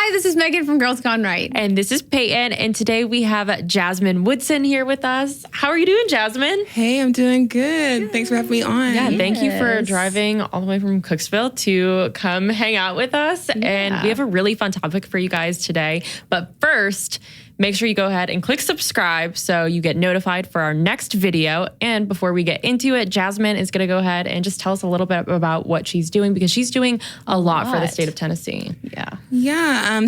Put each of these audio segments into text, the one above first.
Hi, this is Megan from Girls Gone Right. And this is Peyton. And today we have Jasmine Woodson here with us. How are you doing, Jasmine? Hey, I'm doing good. Thanks for having me on. Yeah, thank you for driving all the way from Cooksville to come hang out with us. Yeah. And we have a really fun topic for you guys today. But first, make sure you go ahead and click subscribe so you get notified for our next video. And before we get into it, Jasmine is going to go ahead and just tell us a little bit about what she's doing, because she's doing a lot for the state of Tennessee. Yeah.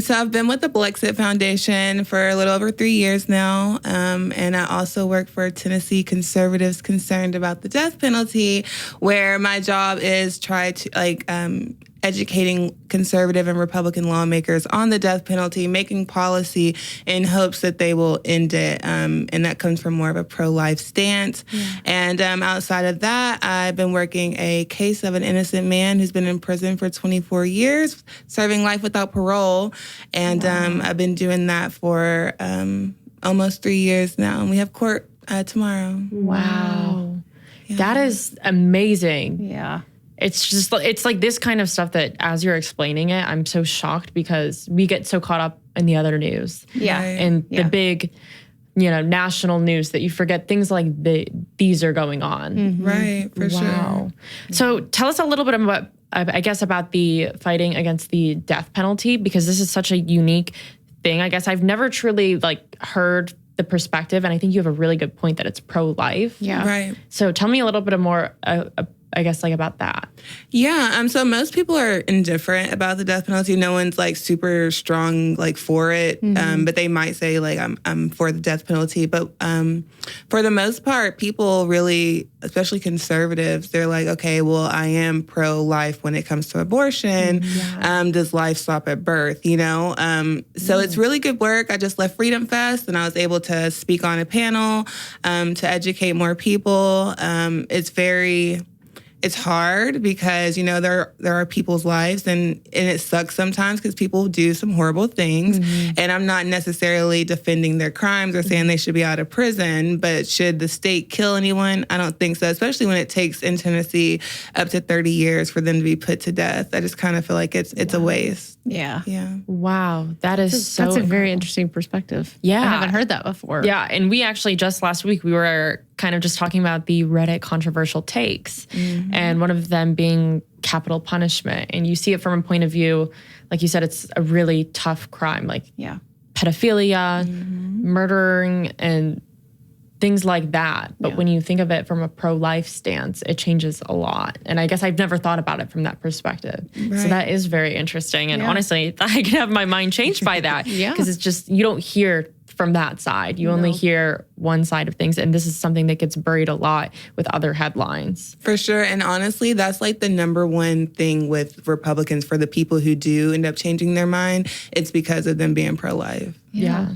So I've been with the BLEXIT Foundation for a little over 3 years now. And I also work for Tennessee Conservatives Concerned about the death penalty, where my job is try to educating conservative and Republican lawmakers on the death penalty, making policy in hopes that they will end it. And that comes from more of a pro-life stance. Yeah. And outside of that, I've been working a case of an innocent man who's been in prison for 24 years, serving life without parole. And I've been doing that for almost 3 years now. And we have court tomorrow. Wow. Yeah. That is amazing. Yeah. It's like this kind of stuff that, as you're explaining it, I'm so shocked because we get so caught up in the other news. Yeah. And the big, national news that you forget things like these are going on. Mm-hmm. Right, for sure. So tell us a little bit about, I guess, about the fighting against the death penalty, because this is such a unique thing. I guess I've never truly heard the perspective, and I think you have a really good point that it's pro-life. Yeah. Right. So tell me a little bit more I guess about that. Yeah. So most people are indifferent about the death penalty. No one's super strong for it. Mm-hmm. But they might say I'm for the death penalty. But for the most part, people really, especially conservatives, they're like, okay, well, I am pro-life when it comes to abortion. Yeah. Does life stop at birth? So it's really good work. I just left Freedom Fest and I was able to speak on a panel to educate more people. It's hard because, there are people's lives and it sucks sometimes because people do some horrible things. Mm-hmm. And I'm not necessarily defending their crimes or saying they should be out of prison, but should the state kill anyone? I don't think so, especially when it takes in Tennessee up to 30 years for them to be put to death. I just kind of feel like it's a waste. Yeah. Yeah. Wow. That's a very interesting perspective. Yeah. I haven't heard that before. Yeah. And we actually just last week, we were kind of just talking about the Reddit controversial takes, and one of them being capital punishment. And you see it from a point of view, like you said, it's a really tough crime, pedophilia, murdering, and things like that. But when you think of it from a pro-life stance, it changes a lot. And I guess I've never thought about it from that perspective. Right. So that is very interesting. And honestly, I can have my mind changed by that. Because it's just, you don't hear from that side. You only hear one side of things. And this is something that gets buried a lot with other headlines. For sure. And honestly, that's the number one thing with Republicans for the people who do end up changing their mind. It's because of them being pro-life. Yeah,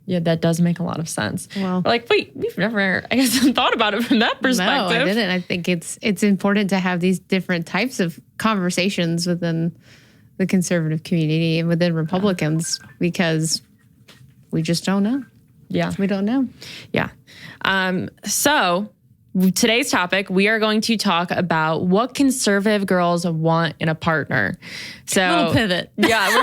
that does make a lot of sense. Well, wait, we've never, I guess, thought about it from that perspective. No, I didn't. I think it's important to have these different types of conversations within the conservative community and within Republicans, because we just don't know. Yeah. We don't know. Yeah. So today's topic, we are going to talk about what conservative girls want in a partner. So a little pivot. Yeah,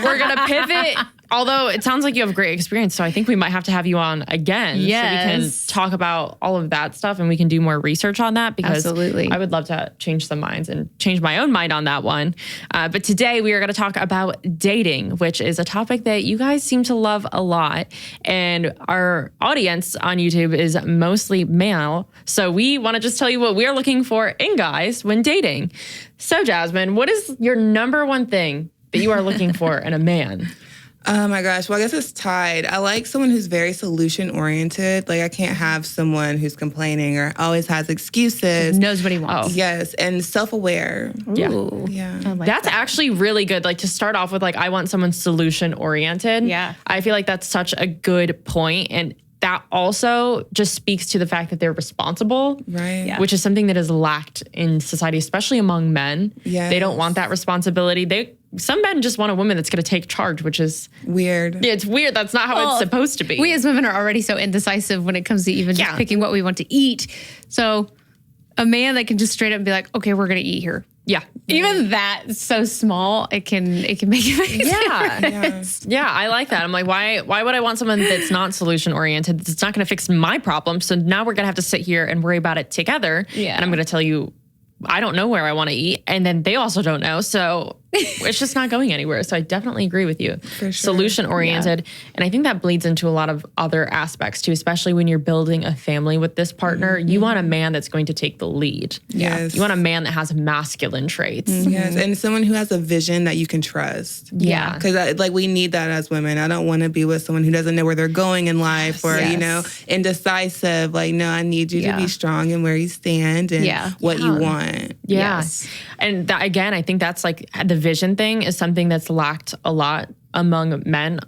we're gonna pivot. Although it sounds like you have great experience, so I think we might have to have you on again. Yes. So we can talk about all of that stuff and we can do more research on that, because Absolutely. I would love to change some minds and change my own mind on that one. But today we are going to talk about dating, which is a topic that you guys seem to love a lot. And our audience on YouTube is mostly male. So we want to just tell you what we're looking for in guys when dating. So Jasmine, what is your number one thing that you are looking for in a man? Oh my gosh. Well, I guess it's tied. I like someone who's very solution oriented. I can't have someone who's complaining or always has excuses. Knows what he wants. Oh. Yes. And self-aware. Ooh. Yeah. That's actually really good. To start off with, I want someone solution oriented. Yeah. I feel like that's such a good point. And that also just speaks to the fact that they're responsible, right? Yeah. Which is something that is lacked in society, especially among men. Yes. They don't want that responsibility. Some men just want a woman that's going to take charge, which is weird. Yeah, it's weird. That's not how it's supposed to be. We as women are already so indecisive when it comes to even just picking what we want to eat. So a man that can just straight up be like, okay, we're going to eat here. Yeah. Even that so small, it can make a big difference. Yeah, I like that. I'm like, why would I want someone that's not solution oriented? It's not going to fix my problem. So now we're going to have to sit here and worry about it together. Yeah. And I'm going to tell you, I don't know where I want to eat. And then they also don't know. So it's just not going anywhere. So I definitely agree with you. For sure. Solution oriented. And I think that bleeds into a lot of other aspects too, especially when you're building a family with this partner. You want a man that's going to take the lead. Yes. You want a man that has masculine traits. Yes, and someone who has a vision that you can trust. Yeah. Because like we need that as women. I don't want to be with someone who doesn't know where they're going in life or, you know, indecisive. Like, no, I need you to be strong in where you stand and what you want. Yeah. Yes. And that, again, I think that's like the vision thing is something that's lacked a lot among men.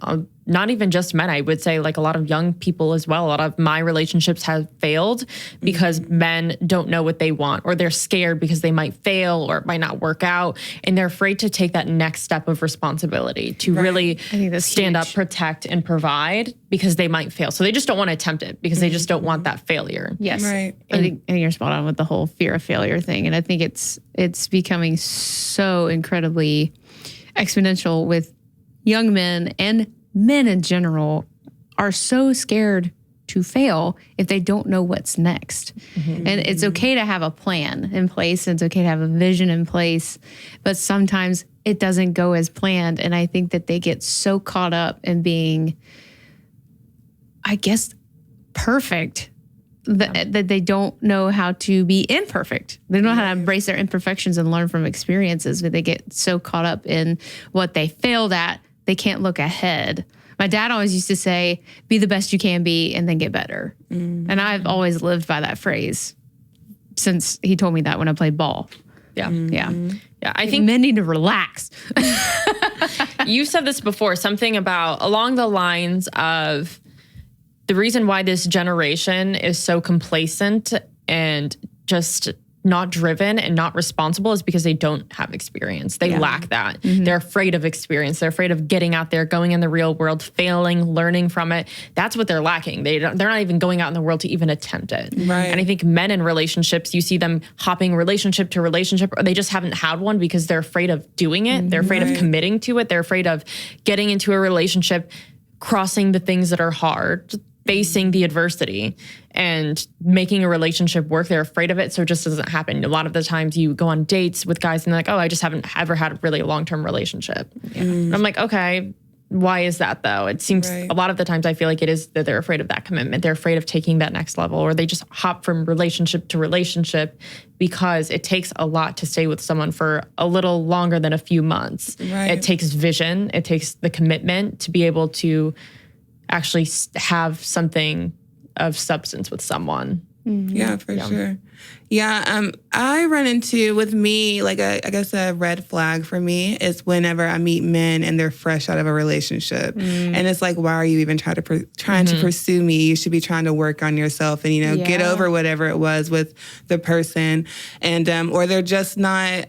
Not even just men, I would say like a lot of young people as well. A lot of my relationships have failed because men don't know what they want, or they're scared because they might fail or it might not work out. And they're afraid to take that next step of responsibility to really stand up, protect, and provide because they might fail. So they just don't want to attempt it because they just don't want that failure. Yes. Right. I think you're spot on with the whole fear of failure thing. And I think it's becoming so incredibly exponential with young men, and men in general are so scared to fail if they don't know what's next. And it's okay to have a plan in place. And it's okay to have a vision in place. But sometimes it doesn't go as planned. And I think that they get so caught up in being, I guess, perfect that they don't know how to be imperfect. They don't know how to embrace their imperfections and learn from experiences, but they get so caught up in what they failed at, they can't look ahead. My dad always used to say, be the best you can be and then get better. And I've always lived by that phrase since he told me that when I played ball. Yeah. Yeah. Yeah. I think Men need to relax. you said this before, something about along the lines of the reason why this generation is so complacent and just not driven and not responsible is because they don't have experience. They lack that. They're afraid of experience. They're afraid of getting out there, going in the real world, failing, learning from it. That's what they're lacking. They're not even going out in the world to even attempt it. Right. And I think men in relationships, you see them hopping relationship to relationship, or they just haven't had one because they're afraid of doing it. They're afraid of committing to it. They're afraid of getting into a relationship, crossing the things that are hard, facing the adversity and making a relationship work. They're afraid of it, so it just doesn't happen. A lot of the times you go on dates with guys and they're like, oh, I just haven't ever had a really long-term relationship. And I'm like, okay, why is that though? It seems a lot of the times I feel like it is that they're afraid of that commitment. They're afraid of taking that next level, or they just hop from relationship to relationship because it takes a lot to stay with someone for a little longer than a few months. It takes vision. It takes the commitment to be able to actually have something of substance with someone. Yeah, for sure. Yeah, I run into, with me, like I guess a red flag for me is whenever I meet men and they're fresh out of a relationship, and it's like, why are you even trying to pursue me? You should be trying to work on yourself and get over whatever it was with the person, and or they're just not.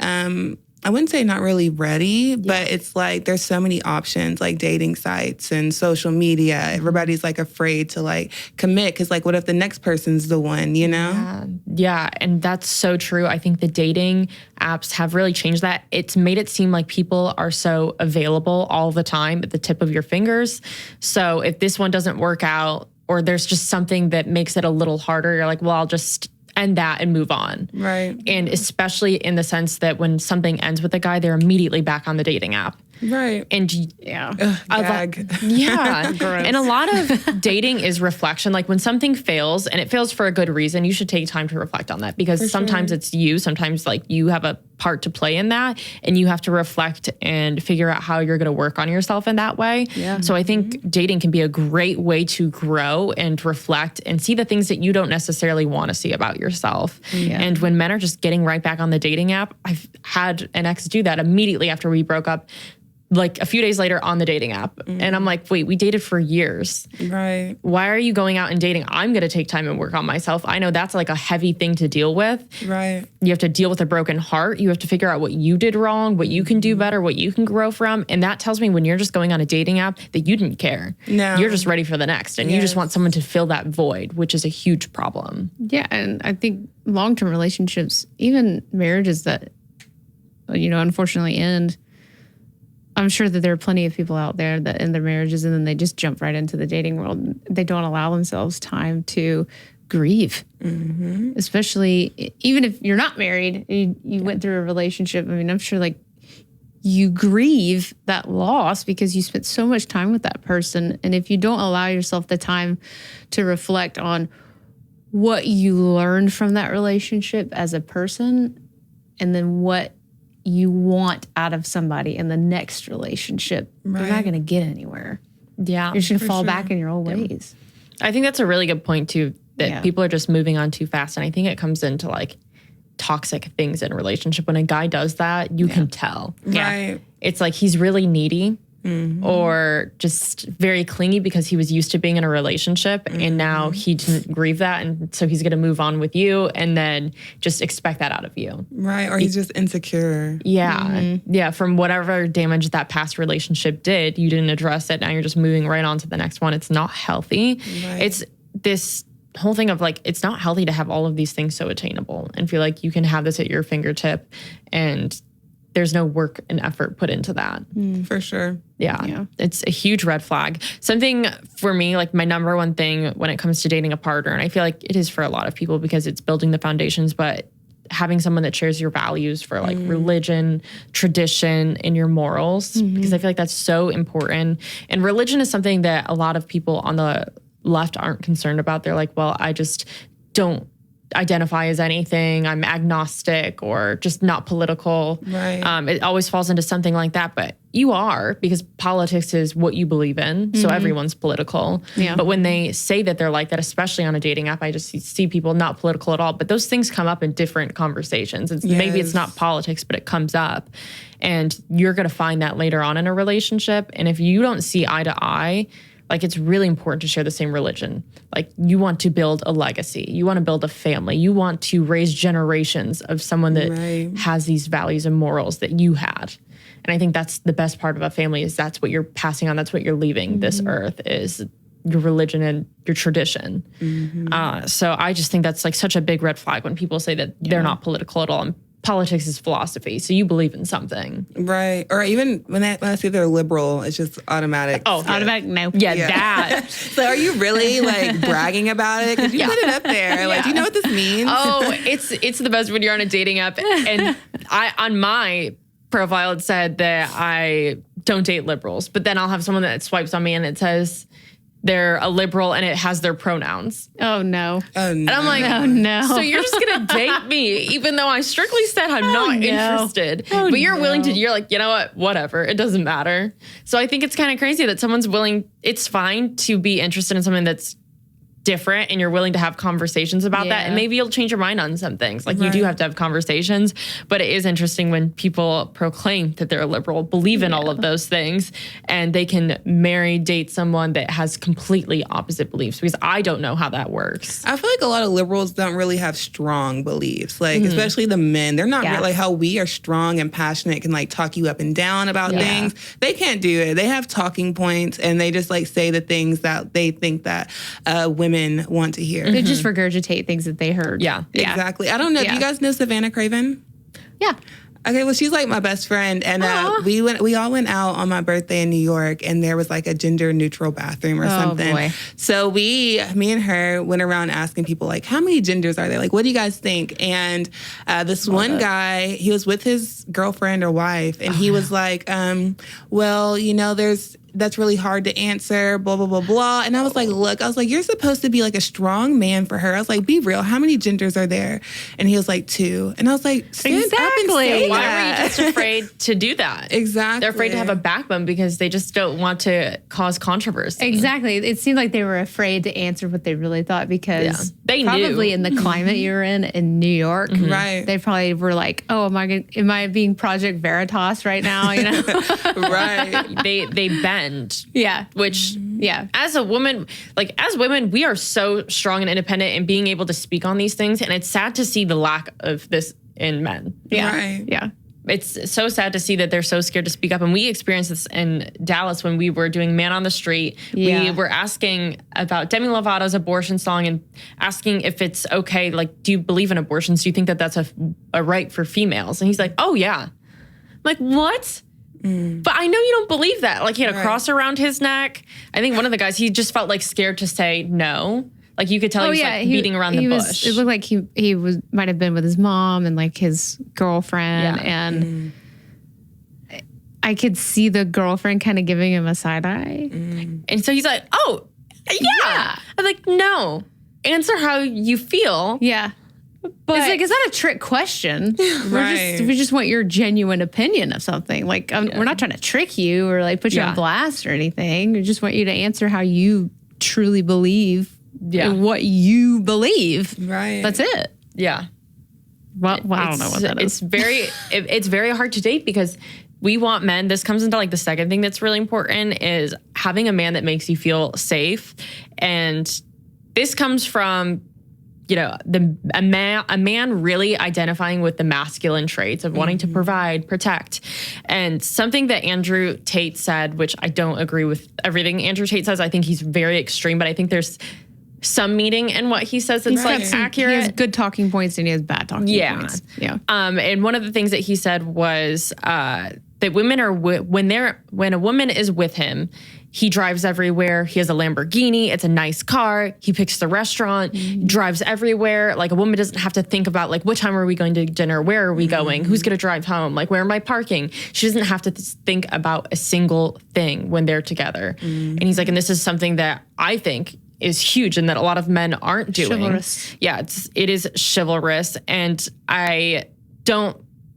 I wouldn't say not really ready, but it's like there's so many options, like dating sites and social media. Everybody's like afraid to like commit because like, what if the next person's the one, you know? Yeah, and that's so true. I think the dating apps have really changed that. It's made it seem like people are so available all the time at the tip of your fingers. So if this one doesn't work out, or there's just something that makes it a little harder, you're like, well, I'll just end that and move on. Right. And especially in the sense that when something ends with a guy, they're immediately back on the dating app. Right. And Gag. And a lot of dating is reflection. Like when something fails and it fails for a good reason, you should take time to reflect on that, because sometimes it's you, sometimes like you have a part to play in that, and you have to reflect and figure out how you're going to work on yourself in that way. Yeah. So I think dating can be a great way to grow and reflect and see the things that you don't necessarily want to see about yourself. Yeah. And when men are just getting right back on the dating app, I've had an ex do that immediately after we broke up, like a few days later on the dating app. And I'm like, wait, we dated for years. Right. Why are you going out and dating? I'm going to take time and work on myself. I know that's like a heavy thing to deal with. Right. You have to deal with a broken heart. You have to figure out what you did wrong, what you can do better, what you can grow from. And that tells me when you're just going on a dating app that you didn't care. No. You're just ready for the next. And you just want someone to fill that void, which is a huge problem. Yeah. And I think long-term relationships, even marriages that unfortunately end. I'm sure that there are plenty of people out there that end their marriages and then they just jump right into the dating world. They don't allow themselves time to grieve, especially even if you're not married, you went through a relationship. I mean, I'm sure like you grieve that loss because you spent so much time with that person. And if you don't allow yourself the time to reflect on what you learned from that relationship as a person, and then what you want out of somebody in the next relationship, you're not going to get anywhere. Yeah. You're just going to fall back in your old ways. I think that's a really good point too, that people are just moving on too fast. And I think it comes into like toxic things in a relationship. When a guy does that, you can tell. Right. It's like he's really needy or just very clingy because he was used to being in a relationship and now he didn't grieve that. And so he's going to move on with you and then just expect that out of you. Right. Or he's just insecure. Yeah. Yeah. From whatever damage that past relationship did, you didn't address it. Now you're just moving right on to the next one. It's not healthy. Right. It's this whole thing of like, it's not healthy to have all of these things so attainable and feel like you can have this at your fingertip and there's no work and effort put into that. For sure. Yeah. It's a huge red flag. Something for me, like my number one thing when it comes to dating a partner, and I feel like it is for a lot of people because it's building the foundations, but having someone that shares your values for like religion, tradition, and your morals, because I feel like that's so important. And religion is something that a lot of people on the left aren't concerned about. They're like, well, I just don't identify as anything. I'm agnostic or just not political. Right. It always falls into something like that, but you are, because politics is what you believe in. So everyone's political. Yeah. But when they say that they're like that, especially on a dating app, I just see people not political at all. But those things come up in different conversations. Maybe it's not politics, but it comes up. And you're going to find that later on in a relationship. And if you don't see eye to eye, like it's really important to share the same religion. Like you want to build a legacy. You want to build a family. You want to raise generations of someone that has these values and morals that you had. And I think that's the best part of a family is that's what you're passing on. That's what you're leaving this earth is your religion and your tradition. So I just think that's like such a big red flag when people say that they're not political at all. And politics is philosophy. So you believe in something. Right. Or even when I say they're liberal, it's just automatic. Oh, Automatic, no. Yeah, that. So are you really like bragging about it? Because you put it up there. Like, do you know what this means? Oh, it's the best when you're on a dating app. And on my profile, it said that I don't date liberals. But then I'll have someone that swipes on me and it says they're a liberal and it has their pronouns. Oh, no. And I'm like, oh, no. So you're just going to date me, even though I strictly said I'm not interested. But you're willing to, you're like, you know what, whatever. It doesn't matter. So I think it's kind of crazy that someone's willing, it's fine to be interested in something that's different and you're willing to have conversations about that. And maybe you'll change your mind on some things. Like you do have to have conversations, but it is interesting when people proclaim that they're a liberal, believe in all of those things, and they can date someone that has completely opposite beliefs, because I don't know how that works. I feel like a lot of liberals don't really have strong beliefs, like especially the men. They're not really like how we are strong and passionate, can like talk you up and down about things. They can't do it. They have talking points and they just like say the things that they think that women want to hear. They just regurgitate things that they heard. Yeah. Exactly. I don't know. Do you guys know Savannah Craven? Yeah. Okay, well, she's like my best friend, and we all went out on my birthday in New York, and there was like a gender neutral bathroom or something. Boy. So me and her went around asking people like, how many genders are there? Like, what do you guys think? And this one guy, he was with his girlfriend or wife, and he was like, well, you know, that's really hard to answer, blah, blah, blah, blah. And I was like, look, you're supposed to be like a strong man for her. I was like, be real. How many genders are there? And he was like 2. And I was like, stand up and say Why that. were you just afraid to do that? Exactly. They're afraid to have a backbone because they just don't want to cause controversy. Exactly. It seemed like they were afraid to answer what they really thought because they probably knew. in the climate you're in New York, Right. they probably were like, oh, am I being Project Veritas right now? You know? Right. They bend. Yeah. Which as a woman, as women, we are so strong and independent in being able to speak on these things. And it's sad to see the lack of this in men. Yeah. Right. Yeah. It's so sad to see that they're so scared to speak up. And we experienced this in Dallas when we were doing Man on the Street. Yeah. We were asking about Demi Lovato's abortion song and asking if it's okay. Like, do you believe in abortions? Do you think that that's a right for females? And he's like, oh, yeah. like, what? But I know you don't believe that. Like, he had a cross around his neck. I think one of the guys, he just felt like scared to say no. Like, you could tell he was like beating around the bush. It looked like he might have been with his mom and like his girlfriend. And I could see the girlfriend kind of giving him a side eye. And so he's like, oh, yeah. I'm like, no. Answer how you feel. Yeah. But it's like, is that a trick question? Right. We just want your genuine opinion of something. Like, we're not trying to trick you or like put you on blast or anything. We just want you to answer how you truly believe what you believe. Right. That's it. Yeah. Well, I don't know what that is. It's very hard to date because we want men. This comes into like the second thing that's really important is having a man that makes you feel safe. And this comes from, you know, a man really identifying with the masculine traits of wanting to provide, protect. And something that Andrew Tate said, which I don't agree with everything Andrew Tate says. I think he's very extreme, but I think there's some meaning in what he says that's like accurate. He has good talking points and he has bad talking points. Yeah. And one of the things that he said was that women are when a woman is with him, he drives everywhere. He has a Lamborghini. It's a nice car. He picks the restaurant, drives everywhere. Like, a woman doesn't have to think about like, what time are we going to dinner? Where are we going? Who's going to drive home? Like, where am I parking? She doesn't have to think about a single thing when they're together. And he's like, and this is something that I think is huge and that a lot of men aren't doing. Chivalrous. Yeah, it is chivalrous. And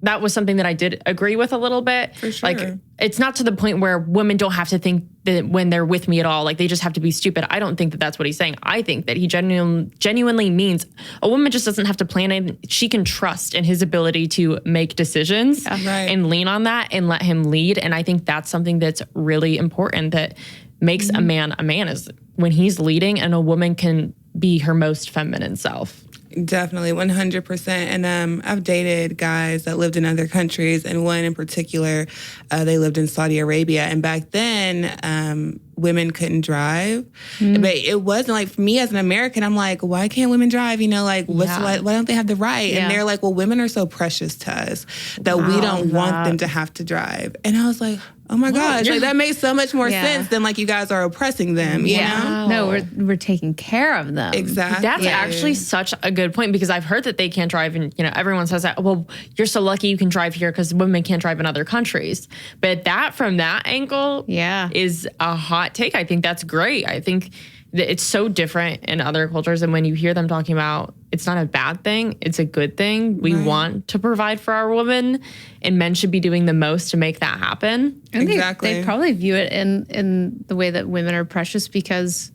that was something that I did agree with a little bit. For sure. Like, it's not to the point where women don't have to think that when they're with me at all, like they just have to be stupid. I don't think that that's what he's saying. I think that he genuinely means a woman just doesn't have to plan it. She can trust in his ability to make decisions and lean on that and let him lead. And I think that's something that's really important that makes a man is when he's leading and a woman can be her most feminine self. Definitely, 100%. And I've dated guys that lived in other countries, and one in particular, they lived in Saudi Arabia. And back then, women couldn't drive. But it wasn't like, for me as an American, I'm like, why can't women drive? You know, like, why don't they have the right? And they're like, well, women are so precious to us that we don't want them to have to drive. And I was like, oh my gosh, like that makes so much more sense than like you guys are oppressing them, you know? No, we're taking care of them. Exactly. That's actually such a good point because I've heard that they can't drive and, you know, everyone says that, well, you're so lucky you can drive here because women can't drive in other countries. But that from that angle is a hot take. I think that's great. I think that it's so different in other cultures. And when you hear them talking about it's not a bad thing, it's a good thing. We want to provide for our women and men should be doing the most to make that happen. And they probably view it in the way that women are precious because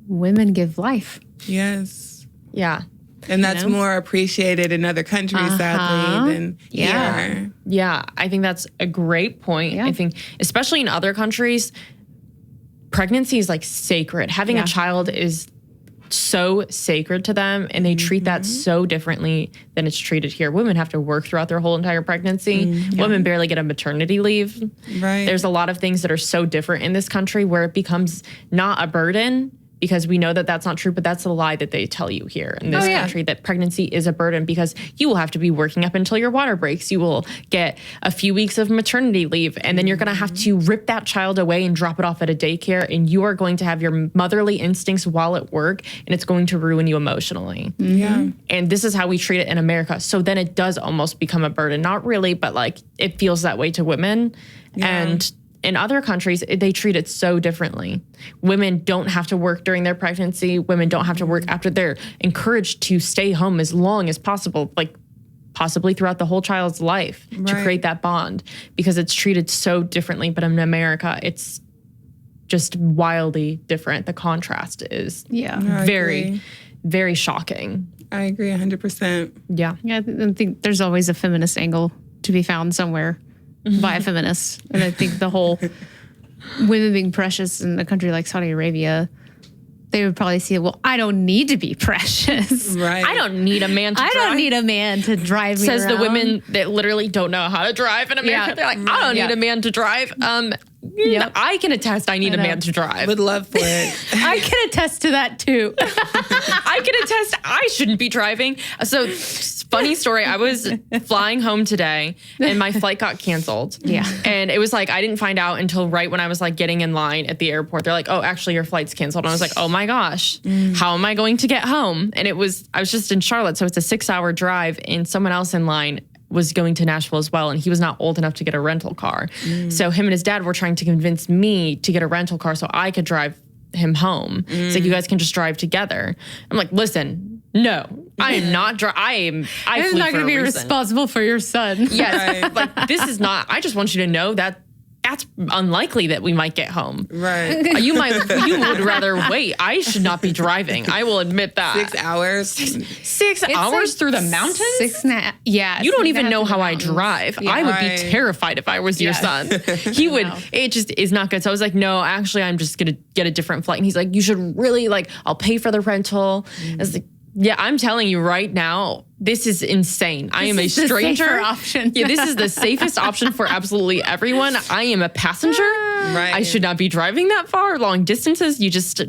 women give life. Yes. Yeah. And that's more appreciated in other countries, sadly, than here. Yeah, I think that's a great point. I think, especially in other countries, pregnancy is like sacred. Having a child is so sacred to them, and they treat that so differently than it's treated here. Women have to work throughout their whole entire pregnancy. Women barely get a maternity leave. Right. There's a lot of things that are so different in this country where it becomes not a burden, because we know that that's not true, but that's a lie that they tell you here in this country, that pregnancy is a burden because you will have to be working up until your water breaks. You will get a few weeks of maternity leave, and then you're going to have to rip that child away and drop it off at a daycare, and you are going to have your motherly instincts while at work, and it's going to ruin you emotionally. Yeah. And this is how we treat it in America. So then it does almost become a burden. Not really, but like it feels that way to women. And in other countries, they treat it so differently. Women don't have to work during their pregnancy. Women don't have to work after. They're encouraged to stay home as long as possible, like possibly throughout the whole child's life, to create that bond, because it's treated so differently. But in America, it's just wildly different. The contrast is very, very shocking. I agree 100%. Yeah. I think there's always a feminist angle to be found somewhere by a feminist. And I think the whole women being precious in a country like Saudi Arabia, they would probably see, well, I don't need to be precious. Right. I don't need a man to drive. I don't need a man to drive me Says around. the women that literally don't know how to drive in America. They're like, I don't need a man to drive. I can attest I need a man to drive. Would love for it. I can attest to that too. I can attest I shouldn't be driving. So Funny story. I was flying home today and my flight got canceled. Yeah. And it was like, I didn't find out until right when I was like getting in line at the airport. They're like, oh, actually your flight's canceled. And I was like, oh my gosh, how am I going to get home? And I was just in Charlotte. So it's a 6-hour drive and someone else in line was going to Nashville as well. And he was not old enough to get a rental car. So him and his dad were trying to convince me to get a rental car so I could drive him home. It's like, you guys can just drive together. I'm like, listen, no, I am not. I'm not going to be responsible for your son. Yes, right. Like this is not. I just want you to know that that's unlikely that we might get home. Right. You would rather wait. I should not be driving. I will admit that. 6 hours. 6 hours like through the mountains? 6.5. Yeah. You don't even know how I drive. Yeah. I would be terrified if I was your son. He would. It just is not good. So I was like, no, actually, I'm just going to get a different flight. And he's like, you should really I'll pay for the rental. I was like, yeah, I'm telling you right now, this is insane. I am a stranger. The safer option. Yeah, this is the safest option for absolutely everyone. I am a passenger. Right. I should not be driving that far, long distances.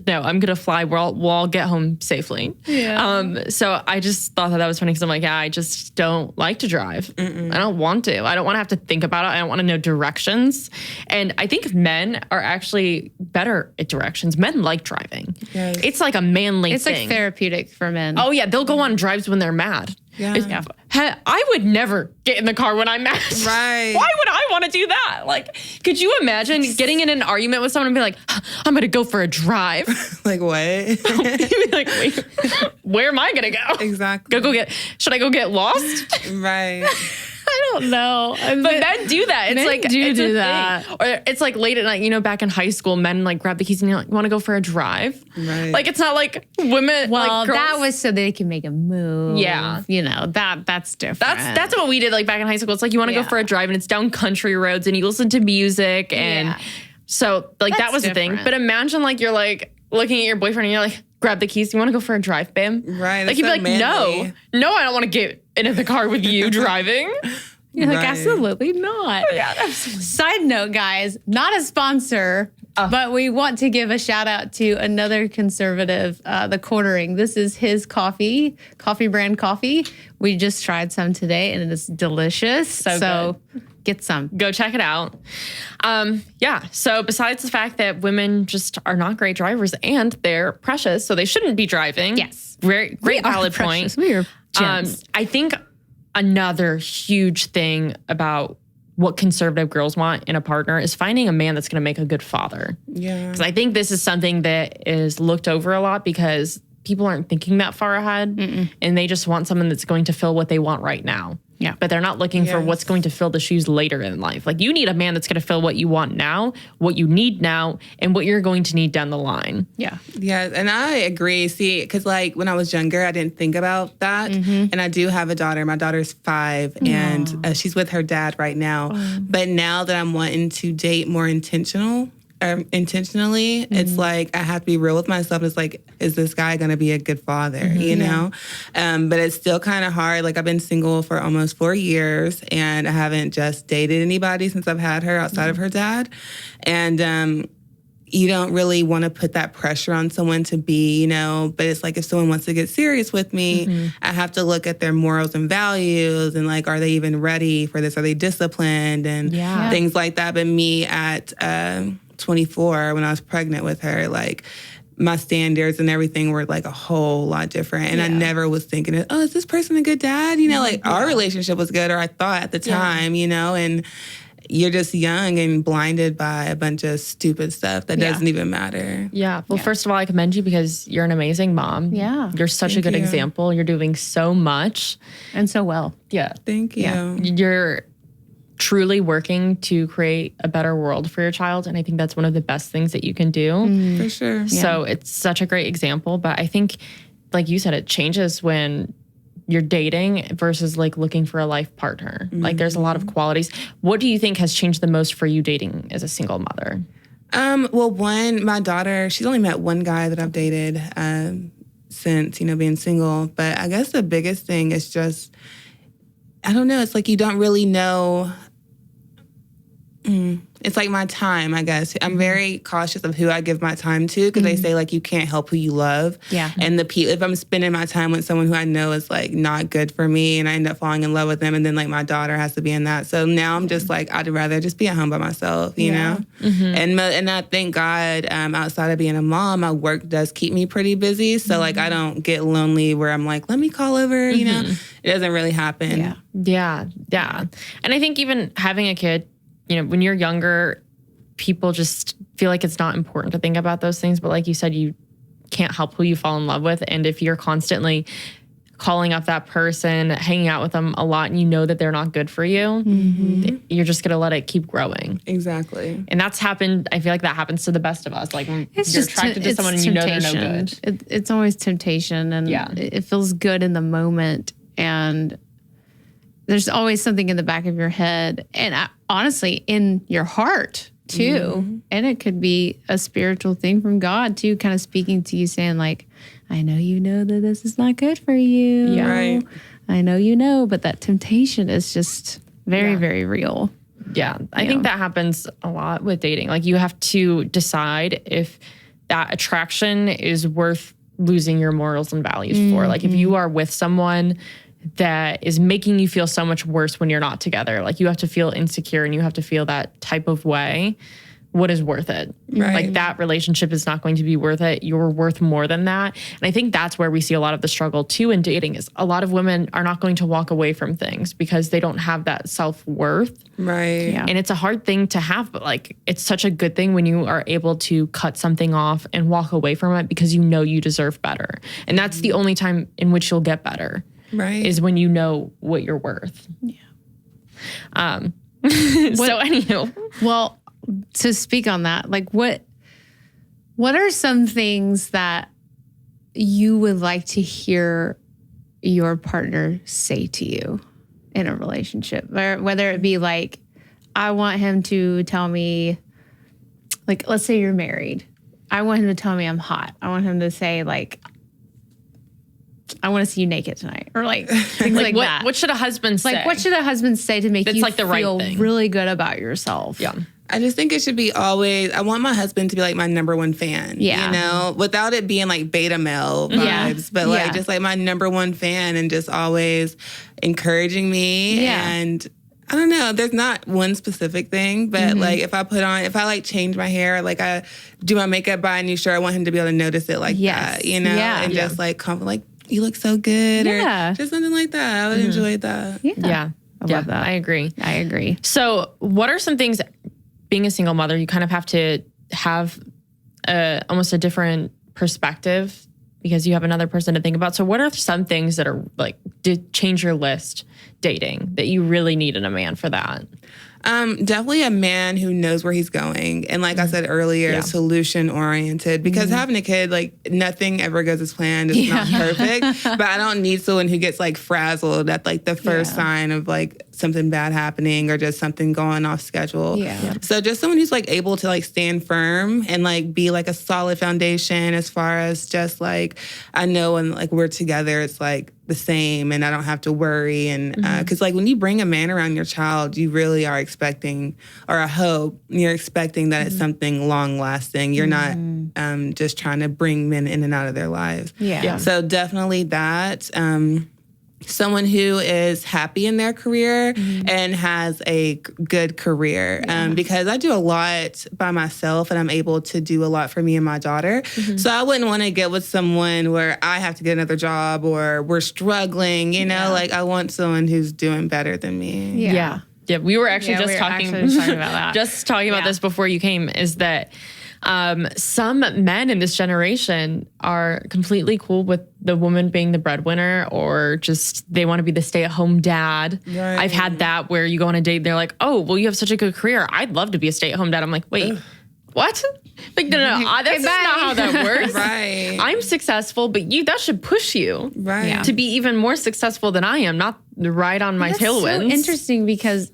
No, I'm going to fly. We'll all get home safely. Yeah. So I just thought that was funny because I'm like, yeah, I just don't like to drive. I don't want to. I don't want to have to think about it. I don't want to know directions. And I think men are actually better at directions. Men like driving. Yes. It's like a manly It's thing. like therapeutic for men. Oh, yeah. They'll go on drives when they're mad. Yeah. I would never get in the car when I'm mad. Right. Why would I want to do that? Like, could you imagine getting in an argument with someone and be like, I'm going to go for a drive? Like what? You'd be like, wait, where am I going to go? Exactly. Should I go get lost? Right. I don't know. But men do that. It's Men like do a that. thing. Or it's like late at night, back in high school, men grab the keys and you're like, you want to go for a drive? Right. Like, it's not like women. Well, girls. that was so they can make a move. Yeah. That's different. That's what we did back in high school. It's like you want to go for a drive and it's down country roads and you listen to music and so that was the thing. But imagine you're looking at your boyfriend and you're like, grab the keys. You want to go for a drive, babe? Right. Like you'd be like, no, I don't want to get into the car with you driving. You're like, absolutely not. Yeah, absolutely. Side note, guys, not a sponsor, but we want to give a shout out to another conservative, The Quartering. This is his coffee brand coffee. We just tried some today and it is delicious. So get some. Go check it out. So besides the fact that women just are not great drivers and they're precious, so they shouldn't be driving. Yes. Great valid point. We are gems. I think another huge thing about what conservative girls want in a partner is finding a man that's going to make a good father. Yeah. Because I think this is something that is looked over a lot because people aren't thinking that far ahead and they just want someone that's going to fill what they want right now. Yeah. But they're not looking for what's going to fill the shoes later in life. Like you need a man that's going to fill what you want now, what you need now, and what you're going to need down the line. Yeah. Yeah, and I agree. See, because when I was younger, I didn't think about that. And I do have a daughter. My daughter's 5, and she's with her dad right now. But now that I'm wanting to date more intentionally, it's like I have to be real with myself. It's like, is this guy going to be a good father, you know? But it's still kind of hard. Like I've been single for almost 4 years and I haven't just dated anybody since I've had her outside of her dad. And you don't really want to put that pressure on someone to be, but it's like if someone wants to get serious with me, I have to look at their morals and values and are they even ready for this? Are they disciplined and things like that? But me at 24, when I was pregnant with her, my standards and everything were a whole lot different. And I never was thinking, is this person a good dad? Our relationship was good, or I thought at the time, and you're just young and blinded by a bunch of stupid stuff that doesn't even matter. Yeah. Well, first of all, I commend you because you're an amazing mom. Yeah. You're such a good example. You're doing so much. And so well. Yeah. Thank you. Yeah. You're truly working to create a better world for your child. And I think that's one of the best things that you can do. For sure. So it's such a great example. But I think, like you said, it changes when you're dating versus looking for a life partner. There's a lot of qualities. What do you think has changed the most for you dating as a single mother? Well, my daughter, she's only met one guy that I've dated since, being single. But I guess the biggest thing is just, I don't know, it's you don't really know. it's like my time, I guess. I'm very cautious of who I give my time to because they say like you can't help who you love. Yeah. And if I'm spending my time with someone who I know is like not good for me and I end up falling in love with them and then like my daughter has to be in that. So now I'm just like, I'd rather just be at home by myself, you know? And I thank God outside of being a mom, my work does keep me pretty busy. So like I don't get lonely where I'm like, let me call over, you know? It doesn't really happen. Yeah. And I think even having a kid, you know, when you're younger, people just feel like it's not important to think about those things. But like you said, you can't help who you fall in love with. And if you're constantly calling up that person, hanging out with them a lot, and you know that they're not good for you, you're just going to let it keep growing. Exactly. And that's happened. I feel like that happens to the best of us. Like when you're attracted to someone and you know they're no good. It's always temptation, and it feels good in the moment. And there's always something in the back of your head and honestly in your heart too. And it could be a spiritual thing from God too, kind of speaking to you saying like, I know you know that this is not good for you. Yeah. Right. I know you know, but that temptation is just very, very real. Yeah. I think that happens a lot with dating. Like you have to decide if that attraction is worth losing your morals and values for. Like if you are with someone that is making you feel so much worse when you're not together, like you have to feel insecure and you have to feel that type of way, what is worth it? Right. Like that relationship is not going to be worth it. You're worth more than that. And I think that's where we see a lot of the struggle too in dating is a lot of women are not going to walk away from things because they don't have that self-worth. Right. Yeah. And it's a hard thing to have, but like it's such a good thing when you are able to cut something off and walk away from it because you know you deserve better. And that's the only time in which you'll get better. Right. Is when you know what you're worth. Yeah. So anywho. Well, to speak on that, like what are some things that you would like to hear your partner say to you in a relationship? Whether it be like, I want him to tell me, like, let's say you're married. I want him to tell me I'm hot. I want him to say like, I want to see you naked tonight, or like things like what, that. What should a husband say? Like, what should a husband say to make That's you like the right feel thing. really good about yourself? Yeah. I just think it should be always, I want my husband to be like my number one fan. Yeah. You know, without it being like beta male vibes, but like just like my number one fan and just always encouraging me. Yeah. And I don't know, there's not one specific thing, but like if I like change my hair, like I do my makeup, buy a new shirt, I want him to be able to notice it like that, you know, and just like come like, you look so good, or just something like that. I would enjoy that. Yeah. I love that. I agree. So So what are some things, being a single mother, you kind of have to have almost a different perspective because you have another person to think about. So what are some things that are like, did change your list dating that you really need in a man for that? Definitely a man who knows where he's going. And like I said earlier, solution oriented, because having a kid, like nothing ever goes as planned. It's not perfect, but I don't need someone who gets like frazzled at like the first sign of like something bad happening or just something going off schedule. So just someone who's like able to like stand firm and like be like a solid foundation as far as just like, I know when like we're together, it's like the same and I don't have to worry. And because like when you bring a man around your child, you really are expecting, or I hope you're expecting that it's something long lasting. You're not just trying to bring men in and out of their lives. So definitely that. Someone who is happy in their career and has a good career. Because I do a lot by myself and I'm able to do a lot for me and my daughter. So I wouldn't want to get with someone where I have to get another job or we're struggling, you know, like I want someone who's doing better than me. Yeah, we were actually just talking talking about that. Just talking about this before you came, is that some men in this generation are completely cool with the woman being the breadwinner, or just they want to be the stay-at-home dad. Right. I've had that where you go on a date, they're like, oh, well, you have such a good career. I'd love to be a stay-at-home dad. I'm like, wait, what? Like, no, that's not how that works. Right. I'm successful, but that should push you to be even more successful than I am, not ride on my tailwinds. That's so interesting, because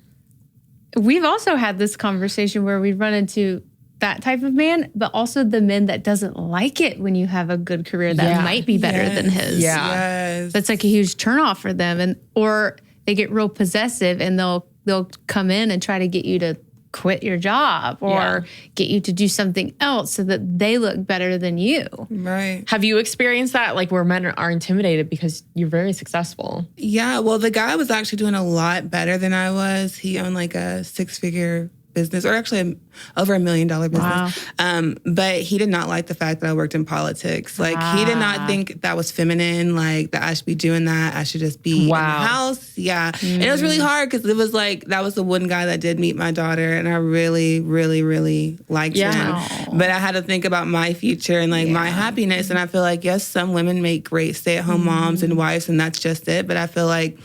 we've also had this conversation where we run into that type of man, but also the men that doesn't like it when you have a good career that might be better than his. That's like a huge turnoff for them, or they get real possessive and they'll come in and try to get you to quit your job or get you to do something else so that they look better than you. Right. Have you experienced that, like where men are intimidated because you're very successful? Yeah, well, the guy was actually doing a lot better than I was. He owned like a 6-figure business, or actually over $1 million business. Wow. But he did not like the fact that I worked in politics. Like he did not think that was feminine, like that I should be doing that. I should just be in the house. Yeah. And it was really hard because it was like, that was the one guy that did meet my daughter, and I really, really, really liked him. But I had to think about my future and like my happiness. And I feel like, yes, some women make great stay-at-home moms and wives, and that's just it. But I feel like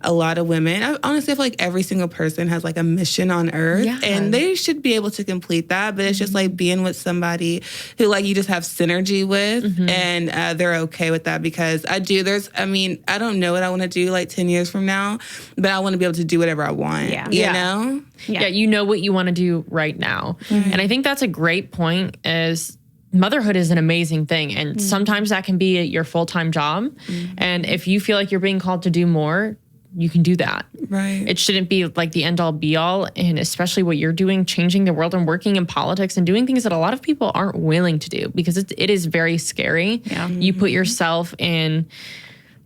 a lot of women, I honestly feel like every single person has like a mission on earth, and they should be able to complete that. But it's just like being with somebody who like you just have synergy with, and they're okay with that. Because I don't know what I want to do like 10 years from now, but I want to be able to do whatever I want. You know? Yeah, you know what you want to do right now. And I think that's a great point. Is motherhood is an amazing thing, and sometimes that can be your full-time job. And if you feel like you're being called to do more, you can do that. Right. It shouldn't be like the end all be all. And especially what you're doing, changing the world and working in politics and doing things that a lot of people aren't willing to do, because it is very scary. Yeah. You put yourself in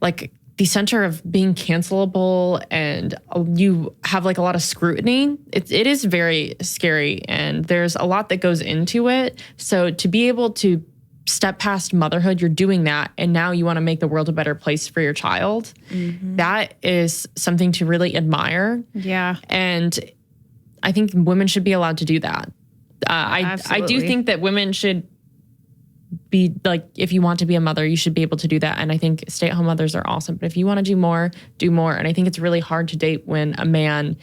like the center of being cancelable, and you have like a lot of scrutiny. It is very scary, and there's a lot that goes into it. So to be able to step past motherhood, you're doing that, and now you want to make the world a better place for your child. That is something to really admire. Yeah. And I think women should be allowed to do that. I do think that women should be like, if you want to be a mother, you should be able to do that. And I think stay-at-home mothers are awesome. But if you want to do more, do more. And I think it's really hard to date when a man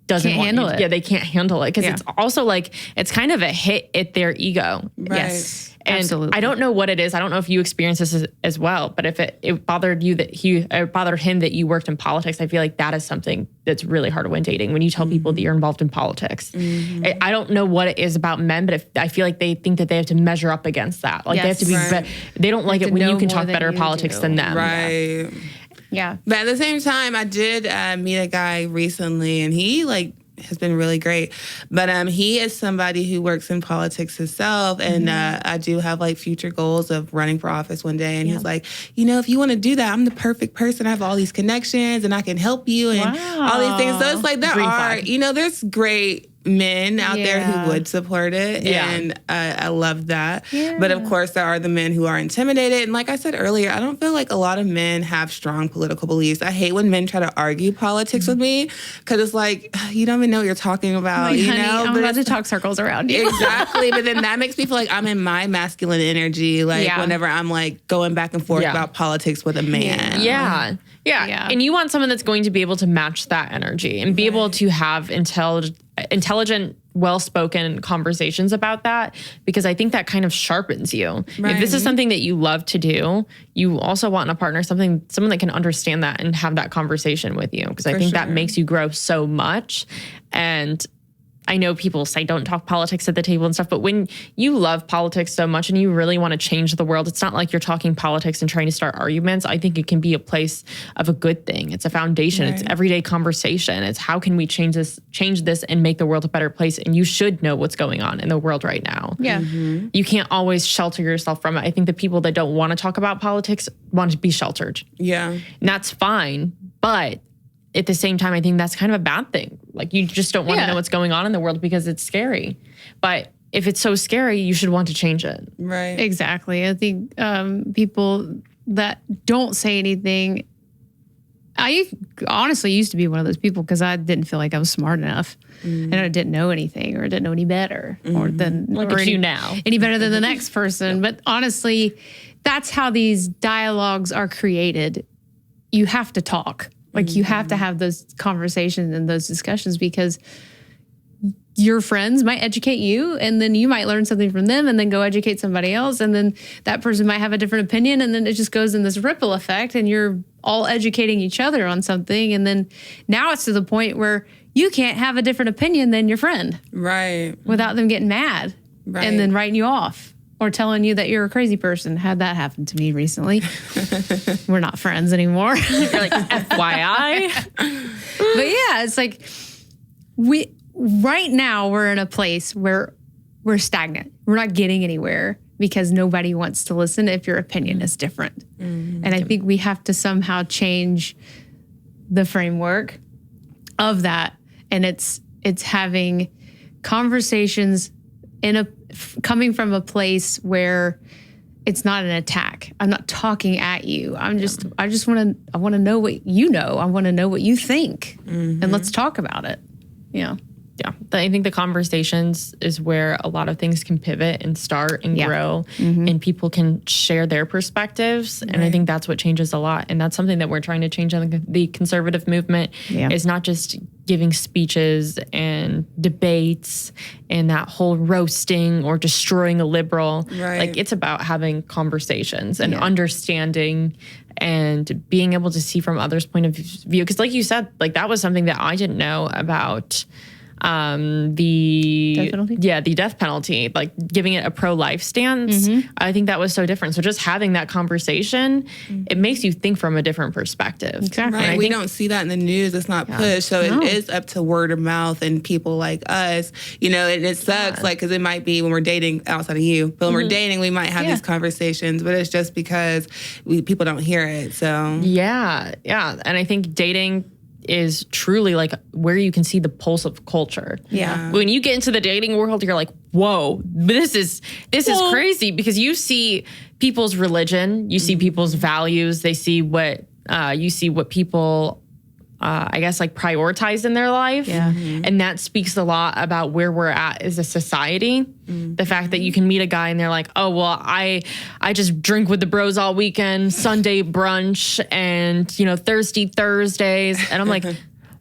doesn't handle it. Yeah, they can't handle it, because it's also like, it's kind of a hit at their ego. Right. Yes. And absolutely. I don't know what it is. I don't know if you experienced this as well, but if it bothered you it bothered him that you worked in politics, I feel like that is something that's really hard when dating, when you tell people that you're involved in politics. I don't know what it is about men, but I feel like they think that they have to measure up against that. Like they have to be, they don't like it when you can talk better politics than them. Right. Yeah. But at the same time, I did meet a guy recently, and he like has been really great. But he is somebody who works in politics himself, and I do have like future goals of running for office one day. And he's like, if you want to do that, I'm the perfect person. I have all these connections, and I can help you, and all these things. So it's like there's great men out there who would support it, and I love that. But of course, there are the men who are intimidated, and like I said earlier, I don't feel like a lot of men have strong political beliefs. I hate when men try to argue politics with me, because it's like, you don't even know what you're talking about. Like, honey, I'm about to talk circles around you. Exactly. But then that makes me feel like I'm in my masculine energy, like whenever I'm like going back and forth about politics with a man. Yeah. And you want someone that's going to be able to match that energy and be able to have intelligent, well-spoken conversations about that, because I think that kind of sharpens you. Right. If this is something that you love to do, you also want in a partner someone that can understand that and have that conversation with you, because I think that makes you grow so much. And I know people say don't talk politics at the table and stuff, but when you love politics so much and you really want to change the world, it's not like you're talking politics and trying to start arguments. I think it can be a place of a good thing. It's a foundation. Right. It's everyday conversation. It's how can we change this and make the world a better place? And you should know what's going on in the world right now. Yeah. You can't always shelter yourself from it. I think the people that don't want to talk about politics want to be sheltered. Yeah. And that's fine. But at the same time, I think that's kind of a bad thing. Like, you just don't want to know what's going on in the world because it's scary. But if it's so scary, you should want to change it. Right. Exactly. I think people that don't say anything, I honestly used to be one of those people because I didn't feel like I was smart enough. And I didn't know anything or didn't know any better. Or than look at you now. Any better than the next person. But honestly, that's how these dialogues are created. You have to talk. Like, you have to have those conversations and those discussions, because your friends might educate you, and then you might learn something from them and then go educate somebody else. And then that person might have a different opinion, and then it just goes in this ripple effect, and you're all educating each other on something. And then now it's to the point where you can't have a different opinion than your friend. Right. Without them getting mad and then writing you off. Or telling you that you're a crazy person. Had that happen to me recently. We're not friends anymore. You're like, FYI. But yeah, it's like, right now we're in a place where we're stagnant. We're not getting anywhere because nobody wants to listen if your opinion is different. And I think we have to somehow change the framework of that. And it's having conversations coming from a place where it's not an attack. I'm not talking at you. I want to know what you know. I want to know what you think, and let's talk about it. Yeah. Yeah. I think the conversations is where a lot of things can pivot and start and grow, and people can share their perspectives. And I think that's what changes a lot. And that's something that we're trying to change in the conservative movement is not just giving speeches and debates and that whole roasting or destroying a liberal. Like, it's about having conversations and understanding and being able to see from others' point of view. Because like you said, like that was something that I didn't know about the death penalty? the death penalty, like giving it a pro-life stance. I think that was so different. So just having that conversation, it makes you think from a different perspective. Exactly. Right. We don't see that in the news. It's not pushed. So it is up to word of mouth and people like us, and it sucks, like, because it might be when we're dating, outside of you, but when we're dating, we might have these conversations, but it's just because people don't hear it. So yeah. And I think dating is truly like where you can see the pulse of culture. Yeah. When you get into the dating world, you're like, whoa, this is crazy, because you see people's religion, you see people's values, you see what people I guess like prioritize in their life. Yeah. And that speaks a lot about where we're at as a society. The fact that you can meet a guy and they're like, oh, well, I just drink with the bros all weekend, Sunday brunch, and, thirsty Thursdays. And I'm like,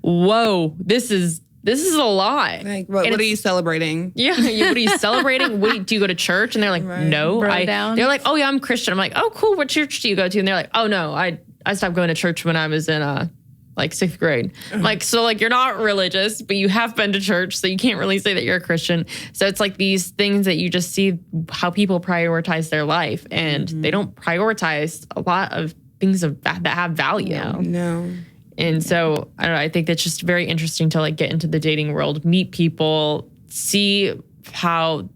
whoa, this is a lot. Like, what are you celebrating? Yeah. What are you celebrating? Wait, do you go to church? And they're like, no. They're like, oh, yeah, I'm Christian. I'm like, oh, cool. What church do you go to? And they're like, oh, no, I stopped going to church when I was in like 6th grade. Like, so like you're not religious, but you have been to church, so you can't really say that you're a Christian. So it's like these things that you just see how people prioritize their life, and they don't prioritize a lot of things that have value. No. And so I don't know, I think that's just very interesting to like get into the dating world, meet people, see how,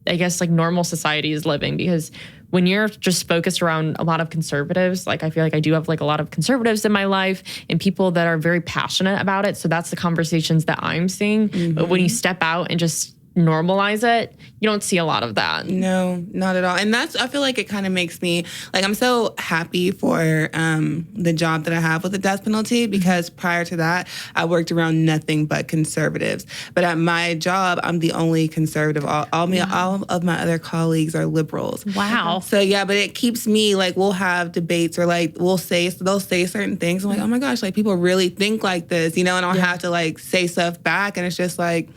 I guess, like normal society is living, because when you're just focused around a lot of conservatives, like I feel like I do have like a lot of conservatives in my life and people that are very passionate about it. So that's the conversations that I'm seeing. But when you step out and just normalize it, you don't see a lot of that. No, not at all. And I feel like it kind of makes me, like, I'm so happy for the job that I have with the death penalty, because prior to that, I worked around nothing but conservatives. But at my job, I'm the only conservative. All of my other colleagues are liberals. Wow. So yeah, but it keeps me, like, we'll have debates, or like they'll say certain things. I'm like, oh my gosh, like people really think like this, and I'll have to like say stuff back. And it's just like,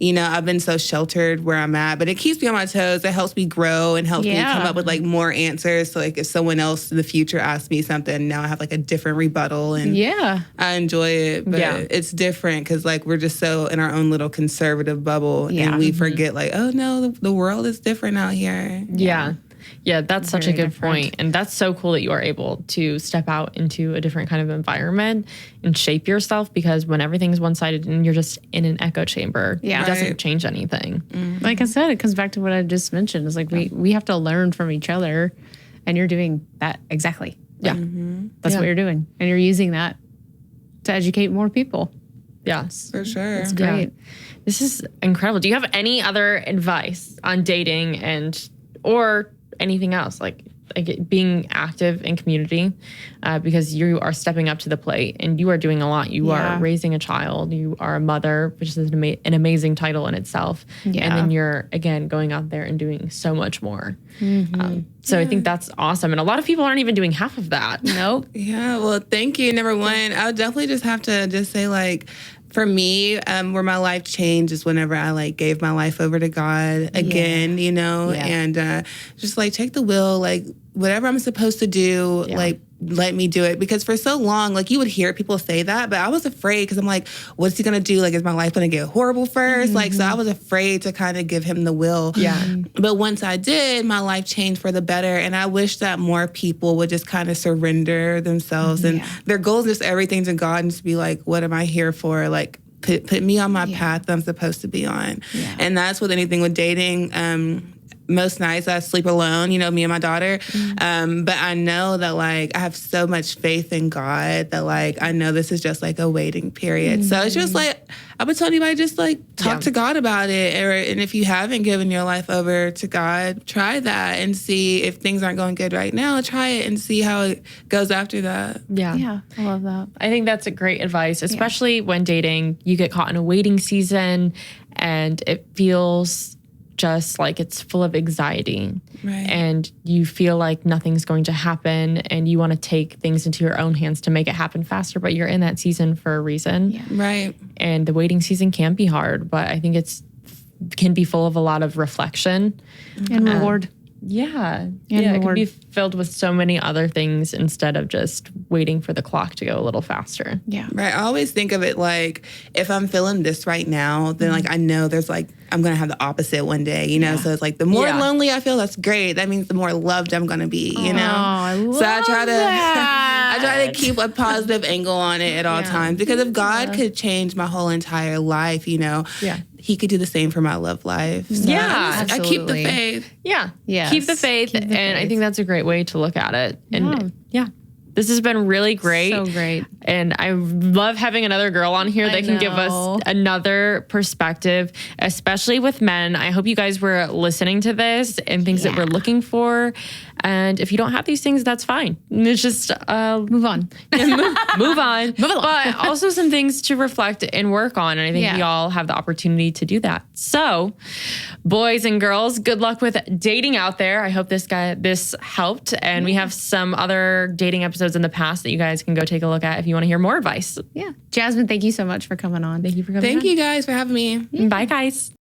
I've been so sheltered where I'm at, but it keeps me on my toes. It helps me grow and helps me come up with like more answers. So like if someone else in the future asks me something, now I have like a different rebuttal, and I enjoy it. But it's different because like we're just so in our own little conservative bubble, and we forget like, oh no, the world is different out here. Yeah, that's such a good point. And that's so cool that you are able to step out into a different kind of environment and shape yourself, because when everything's one-sided and you're just in an echo chamber, it doesn't change anything. Like I said, it comes back to what I just mentioned. It's like we have to learn from each other, and you're doing that exactly. Yeah. That's what you're doing. And you're using that to educate more people. Yeah. For sure. It's great. Yeah. This is incredible. Do you have any other advice on dating or anything else, like being active in community, because you are stepping up to the plate and you are doing a lot. You are raising a child. You are a mother, which is an amazing title in itself. Yeah. And then you're, again, going out there and doing so much more. So I think that's awesome. And a lot of people aren't even doing half of that. Nope. Yeah, well, thank you. Number one, I would definitely just have to just say, like, for me, where my life changed is whenever I like gave my life over to God again, and just like take the wheel, like whatever I'm supposed to do, like let me do it. Because for so long, like you would hear people say that, but I was afraid because I'm like, what's he gonna do? Like, is my life gonna get horrible first? Like, so I was afraid to kind of give him the will. Yeah. But once I did, my life changed for the better. And I wish that more people would just kind of surrender themselves and their goals, just everything to God, and just be like, what am I here for? Like, put me on my path that I'm supposed to be on. Yeah. And that's with anything with dating. Most nights I sleep alone, you know, me and my daughter. But I know that, like, I have so much faith in God that, like, I know this is just, like, a waiting period. So it's just, like, I would tell anybody, just, like, talk to God about it. And if you haven't given your life over to God, try that and see if things aren't going good right now. Try it and see how it goes after that. Yeah, I love that. I think that's a great advice, especially when dating. You get caught in a waiting season and it feels just like it's full of anxiety. Right. And you feel like nothing's going to happen and you want to take things into your own hands to make it happen faster, but you're in that season for a reason. Yeah. Right. And the waiting season can be hard, but I think can be full of a lot of reflection. And reward. Yeah. And it can reward. be filled with so many other things instead of just waiting for the clock to go a little faster. Yeah. Right. I always think of it like, if I'm feeling this right now, then like I know there's like, I'm going to have the opposite one day, you know? So it's like the more lonely I feel, that's great. That means the more loved I'm going to be, you know? I love So I try to that. I try to keep a positive angle on it at all times, because if God could change my whole entire life, you know, he could do the same for my love life. So Yeah, I keep the absolutely. faith. Yeah. Yes. Keep the faith. Keep the and I faith. think that's a great way to look at it. And this has been really great. So great. And I love having another girl on here that can give us know. another perspective, especially with men. I hope you guys were listening to this and things that we're looking for. And if you don't have these things, that's fine. It's just Move on. move on. Move along. But also some things to reflect and work on. And I think we all have the opportunity to do that. So, boys and girls, good luck with dating out there. I hope this helped. And we have some other dating episodes in the past that you guys can go take a look at if you want to hear more advice. Yeah. Jasmine, thank you so much for coming on. Thank you for coming. Thank you guys for having me. Bye, guys.